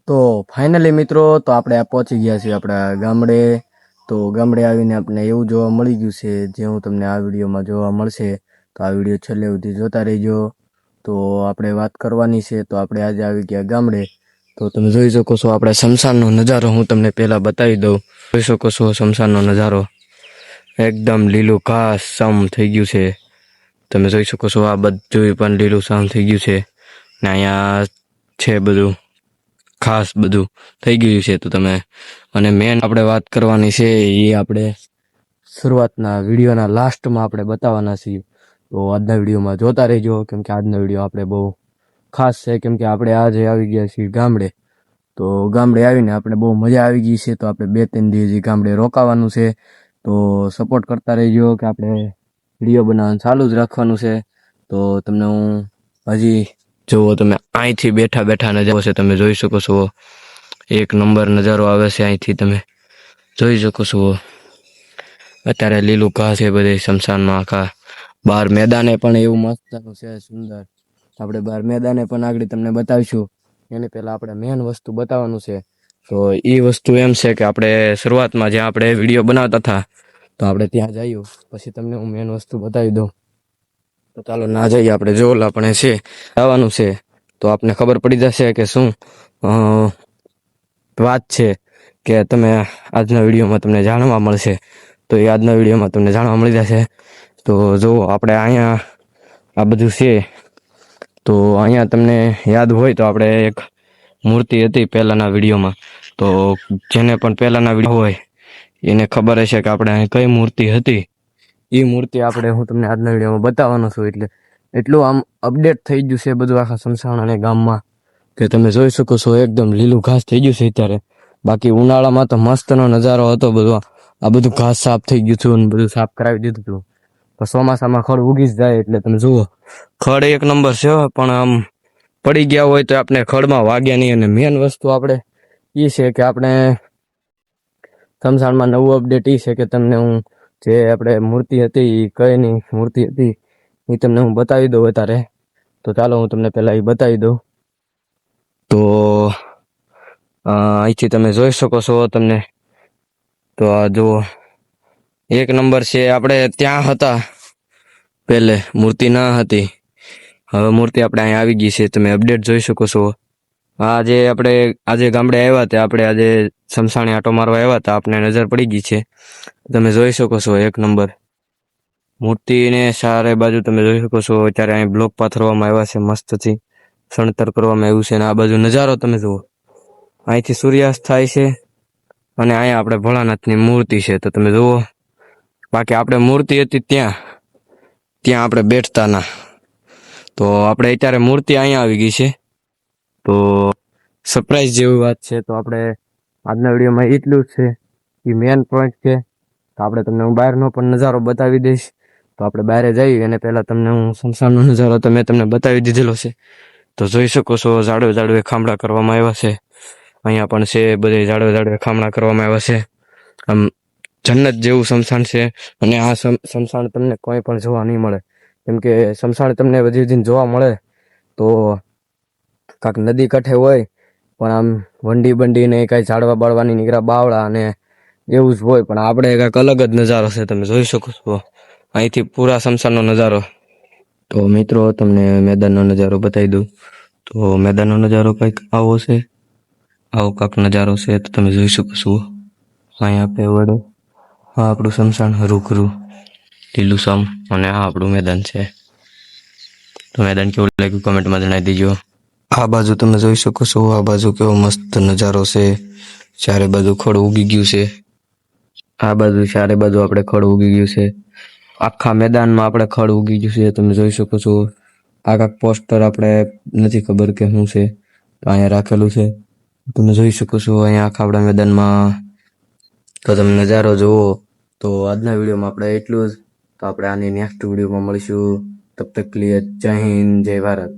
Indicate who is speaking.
Speaker 1: તો ફાઇનલી મિત્રો તો આપણે આ પહોંચી ગયા છીએ આપણા ગામડે. તો ગામડે આવીને આપણે એવું જોવા મળી ગયું છે જે હું તમને આ વિડીયોમાં જોવા મળશે. તો આ વિડીયો છેલ્લે સુધી જોતા રહેજો. તો આપણે વાત કરવાની છે. તો આપણે આજે આવી ગયા ગામડે. તો તમે જોઈ શકો છો આપણે શમશાનનો નજારો હું તમને પહેલાં બતાવી દઉં. જોઈ શકો છો શમશાનનો નજારો એકદમ લીલું ઘાસ સમ થઈ ગયું છે. તમે જોઈ શકો છો આ બધું પણ લીલું સમ થઈ ગયું છે ને અહીંયા છે બધું ખાસ બધું થઈ ગયું છે. તો તમે અને મેન આપણે વાત કરવાની છે એ આપણે શરૂઆતના વિડીયોના લાસ્ટમાં આપણે બતાવવાના છીએ. તો આજના વિડીયોમાં જોતા રહેજો કેમ કે આજનો વિડીયો આપણે બહુ ખાસ છે કેમ કે આપણે આજે આવી ગયા છીએ ગામડે. તો ગામડે આવીને આપણે બહુ મજા આવી ગઈ છે. તો આપણે 2-3 દિવસ ગામડે રોકાવાનું છે. તો સપોર્ટ કરતા રહેજો કે આપણે વિડીયો બનાવવાનું ચાલુ જ રાખવાનું છે. તો તમને હું હજી જુઓ તમે અહીંથી બેઠા બેઠા નજારો છે તમે જોઈ શકો છો. એક નંબર નજારો આવે છે અહીંથી તમે જોઈ શકો છો. અત્યારે લીલું ઘાસ છે બધે શમશાનમાં આખા. બહાર મેદાને પણ એવું મસ્ત છે સુંદર. આપણે બહાર મેદાને પણ આગળ તમને બતાવીશું. એની પહેલાં આપણે મેન વસ્તુ બતાવવાનું છે. તો એ વસ્તુ એમ છે કે આપણે શરૂઆતમાં જ્યાં આપણે વિડીયો બનાવતા હતા તો આપણે ત્યાં જઈએ પછી તમને હું મેન વસ્તુ બતાવી દઉં. તો ચાલો ના જઈએ આપણે જોલ આપણે છે આવવાનું છે. તો આપને ખબર પડી જશે કે શું વાત છે કે તમે આજના વિડીયોમાં તમને જાણવા મળશે. તો એ આજના વિડીયોમાં તમને જાણવા મળી જશે. તો જો આપણે અહીંયા આ બધું છે. તો અહીંયા તમને યાદ હોય તો આપણે એક મૂર્તિ હતી પહેલાંના વિડીયોમાં. તો જેને પણ પહેલાંના વિડીયો હોય એને ખબર હશે કે આપણે અહીં કઈ મૂર્તિ હતી. એ મૂર્તિ આપણે હું તમને આજના વિડીયોમાં બતાવવાનો છું. એટલે એટલું આમ અપડેટ થઈ ગયું છે બધું આખા શમશાન અને ગામમાં કે તમે જોઈ શકો છો એકદમ લીલું ઘાસ થઈ ગયું છે અત્યારે. બાકી ઉનાળામાં તો મસ્તનો નજારો હતો બધો. આ બધું ઘાસ સાફ થઈ ગયું હતું અને બધું સાફ કરાવી દીધું હતું. તો ચોમાસામાં ખડ ઉગી જ જાય એટલે તમે જુઓ ખડ એક નંબર છે પણ આમ પડી ગયા હોય તો આપણે ખડમાં વાગ્યા નહીં. અને મેન વસ્તુ આપણે એ છે કે આપણે શમશાનમાં નવું અપડેટ એ છે કે તમને હું જે આપણે મૂર્તિ હતી એ કઈની મૂર્તિ હતી એ તમને હું બતાવી દઉં અત્યારે. તો ચાલો હું તમને પહેલાં એ બતાવી દઉં. તો અહીંથી તમે જોઈ શકો છો તમને. તો આ જુઓ એક નંબર છે. આપણે ત્યાં હતા પહેલે મૂર્તિ ના હતી. હવે મૂર્તિ આપણે અહીંયા આવી ગઈ છે. તમે અપડેટ જોઈ શકો છો. આજે આપણે આજે ગામડે આવ્યા હતા. આપણે આજે શમશાને આટો મારવા આવ્યા હતા. આપણે નજર પડી ગઈ છે. તમે જોઈ શકો છો એક નંબર મૂર્તિને ચારે બાજુ તમે જોઈ શકો છો. અત્યારે અહીં બ્લોક પાથરવામાં આવ્યા છે મસ્તથી સણતર કરવામાં આવ્યું છે. અને આ બાજુ નજારો તમે જુઓ અહીંથી સૂર્યાસ્ત થાય છે અને અહીંયા આપણે ભોળાનાથની મૂર્તિ છે. તો તમે જુઓ બાકી આપણે મૂર્તિ હતી ત્યાં આપણે બેઠતા ના. તો આપણે અત્યારે મૂર્તિ અહીંયા આવી ગઈ છે. તો સરપ્રાઈઝ જેવી વાત છે. તો આપણે આજના વિડીયોમાં એટલું જ છે. એ મેન પોઈન્ટ છે. તો આપણે તમને હું બહારનો પણ નજારો બતાવી દઈશ. તો આપણે બહાર જઈએ અને પહેલાં તમને હું શમશાનનો નજારો તો મેં તમને બતાવી દીધેલો છે. તો જોઈ શકો છો ઝાડવે ખામડા કરવામાં આવ્યા છે. અહીંયા પણ છે બધે ઝાડવે ખામણા કરવામાં આવ્યા છે. આમ જન્નત જેવું શમશાન છે. અને આ શમશાન તમને કોઈ પણ જોવા નહીં મળે કેમ કે શમશાન તમને બધી જોવા મળે તો કાંક નદી કાંઠે હોય પણ આમ વંડી બંડી ને કાંઈ ઝાડવા બાળવાની નીકળ્યા બાવળા અને એવું જ હોય. પણ આપણે કાંઈક અલગ જ નજારો છે. તમે જોઈ શકો છો અહીંથી પૂરા શમશાનનો નજારો. તો મિત્રો તમને મેદાનનો નજારો બતાવી દઉં. તો મેદાનનો નજારો કંઈક આવો છે. આવો કાંક નજારો છે. તો તમે જોઈ શકો છો અહીંયા આપણે વડો આ આપણું શમશાન હરુખરું લીલુંછમ અને આ આપણું મેદાન છે. તો મેદાન કેવું લાગ્યું કમેન્ટમાં જણાવી દેજો. આ બાજુ તમે જોઈ શકો છો. આ બાજુ કેવો મસ્ત નજારો છે. ચારે બાજુ ખડ ઉગી ગયું છે. આ બાજુ ચારે બાજુ આપણે ખડ ઉગી ગયું છે. આખા મેદાનમાં આપણે ખડ ઉગી ગયું છે. તમે જોઈ શકો છો. આ કાંક પોસ્ટર આપણે નથી ખબર કે શું છે. તો અહીંયા રાખેલું છે. તમે જોઈ શકો છો અહીંયા આખા આપણા મેદાનમાં. તો તમે નજારો જુઓ. તો આજના વિડીયોમાં આપણે એટલું જ. તો આપણે આની નેક્સ્ટ વિડીયોમાં મળીશું. તબ તક કે લીએ જય હિન્દ જય ભારત.